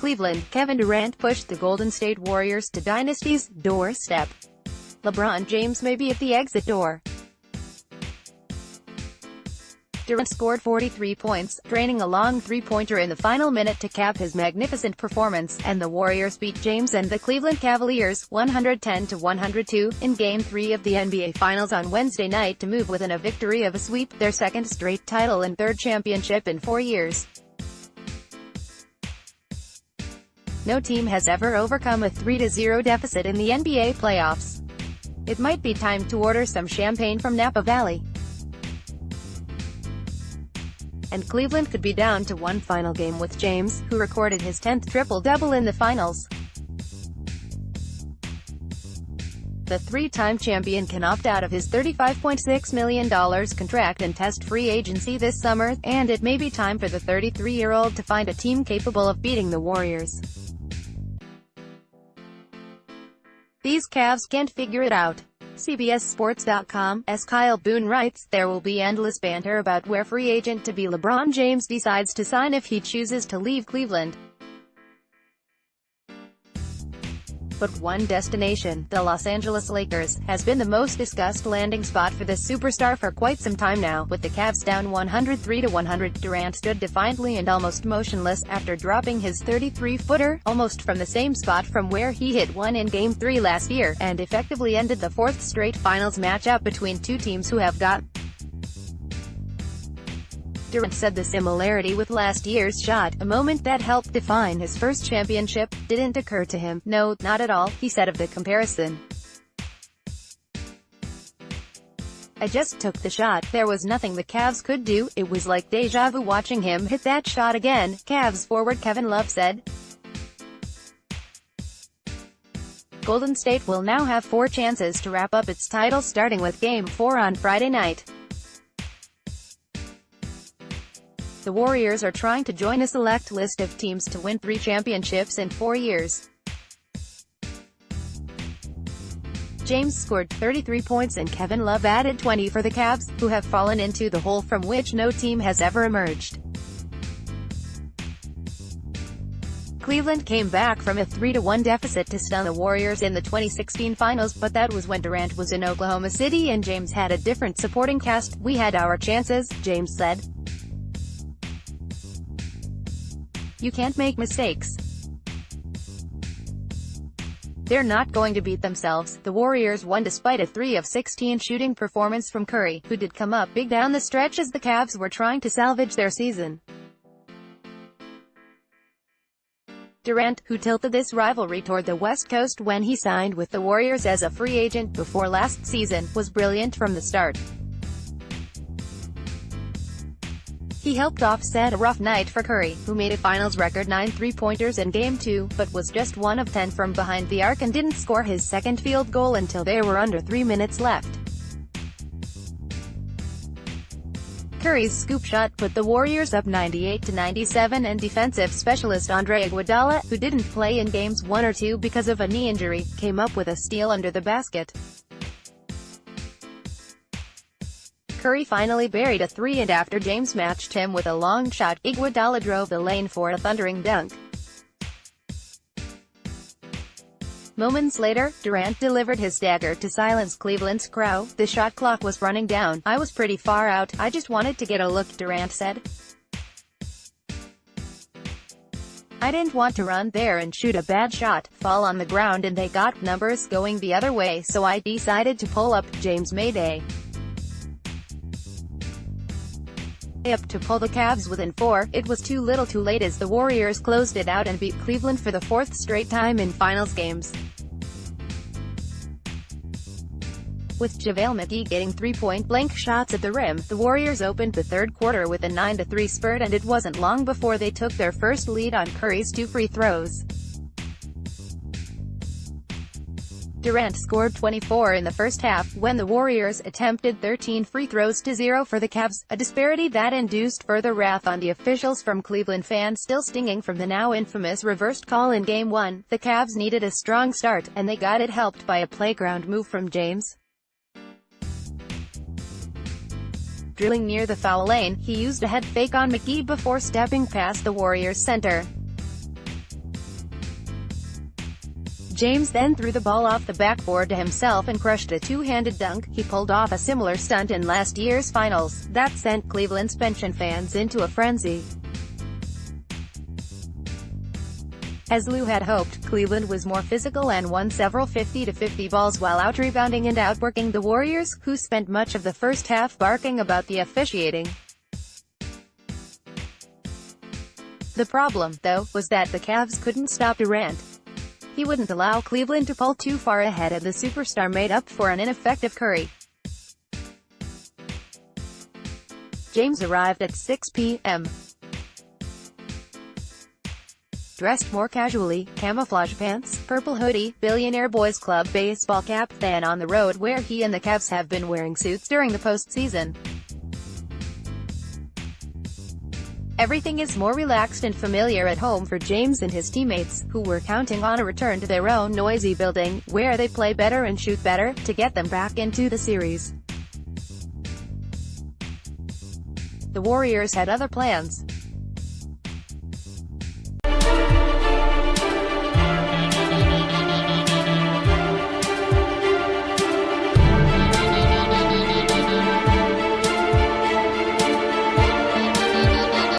Cleveland, Kevin Durant pushed the Golden State Warriors to dynasty's doorstep. LeBron James may be at the exit door. Durant scored 43 points, draining a long three-pointer in the final minute to cap his magnificent performance, and the Warriors beat James and the Cleveland Cavaliers 110-102 in Game 3 of the NBA Finals on Wednesday night to move within a victory of a sweep, their second straight title and third championship in 4 years. No team has ever overcome a 3-0 deficit in the NBA playoffs. It might be time to order some champagne from Napa Valley. And Cleveland could be down to one final game with James, who recorded his 10th triple-double in the finals. The three-time champion can opt out of his $35.6 million contract and test free agency this summer, and it may be time for the 33-year-old to find a team capable of beating the Warriors. These Cavs can't figure it out. CBSSports.com's Kyle Boone writes, there will be endless banter about where free agent to be LeBron James decides to sign if he chooses to leave Cleveland. But one destination, the Los Angeles Lakers, has been the most discussed landing spot for the superstar for quite some time now. With the Cavs down 103-100, Durant stood defiantly and almost motionless, after dropping his 33-footer, almost from the same spot from where he hit one in Game 3 last year, and effectively ended the fourth straight finals matchup between two teams who have got. Durant said the similarity with last year's shot, a moment that helped define his first championship, didn't occur to him. No, not at all, he said of the comparison. I just took the shot. There was nothing the Cavs could do. It was like deja vu watching him hit that shot again, Cavs forward Kevin Love said. Golden State will now have 4 chances to wrap up its title, starting with Game 4 on Friday night. The Warriors are trying to join a select list of teams to win 3 championships in 4 years. James scored 33 points and Kevin Love added 20 for the Cavs, who have fallen into the hole from which no team has ever emerged. Cleveland came back from a 3-1 deficit to stun the Warriors in the 2016 finals, but that was when Durant was in Oklahoma City and James had a different supporting cast. We had our chances, James said. You can't make mistakes. They're not going to beat themselves. The Warriors won despite a 3 of 16 shooting performance from Curry, who did come up big down the stretch as the Cavs were trying to salvage their season. Durant, who tilted this rivalry toward the West Coast when he signed with the Warriors as a free agent before last season, was brilliant from the start. He helped offset a rough night for Curry, who made a finals record 9 three-pointers in Game 2, but was just 1 of 10 from behind the arc and didn't score his second field goal until there were under 3 minutes left. Curry's scoop shot put the Warriors up 98-97, and defensive specialist Andre Iguodala, who didn't play in Games 1 or 2 because of a knee injury, came up with a steal under the basket. Curry finally buried a 3, and after James matched him with a long shot, Iguodala drove the lane for a thundering dunk. Moments later, Durant delivered his dagger to silence Cleveland's crowd. The shot clock was running down. I was pretty far out. I just wanted to get a look, Durant said. I didn't want to run there and shoot a bad shot, fall on the ground, and they got numbers going the other way, so I decided to pull up. James made a up to pull the Cavs within 4. It was too little too late as the Warriors closed it out and beat Cleveland for the 4th straight time in finals games. With JaVale McGee getting 3 point-blank shots at the rim, the Warriors opened the third quarter with a 9-3 spurt, and it wasn't long before they took their first lead on Curry's 2 free throws. Durant scored 24 in the first half, when the Warriors attempted 13 free throws to 0 for the Cavs, a disparity that induced further wrath on the officials from Cleveland fans still stinging from the now infamous reversed call in Game 1. The Cavs needed a strong start, and they got it helped by a playground move from James. Drilling near the foul lane, he used a head fake on McGee before stepping past the Warriors center. James then threw the ball off the backboard to himself and crushed a two-handed dunk. He pulled off a similar stunt in last year's finals. That sent Cleveland's pension fans into a frenzy. As Lou had hoped, Cleveland was more physical and won several 50-50 balls while out-rebounding and outworking the Warriors, who spent much of the first half barking about the officiating. The problem, though, was that the Cavs couldn't stop Durant. He wouldn't allow Cleveland to pull too far ahead, and the superstar made up for an ineffective Curry. James arrived at 6 p.m. dressed more casually, camouflage pants, purple hoodie, Billionaire Boys Club baseball cap, than on the road where he and the Cavs have been wearing suits during the postseason. Everything is more relaxed and familiar at home for James and his teammates, who were counting on a return to their own noisy building, where they play better and shoot better, to get them back into the series. The Warriors had other plans.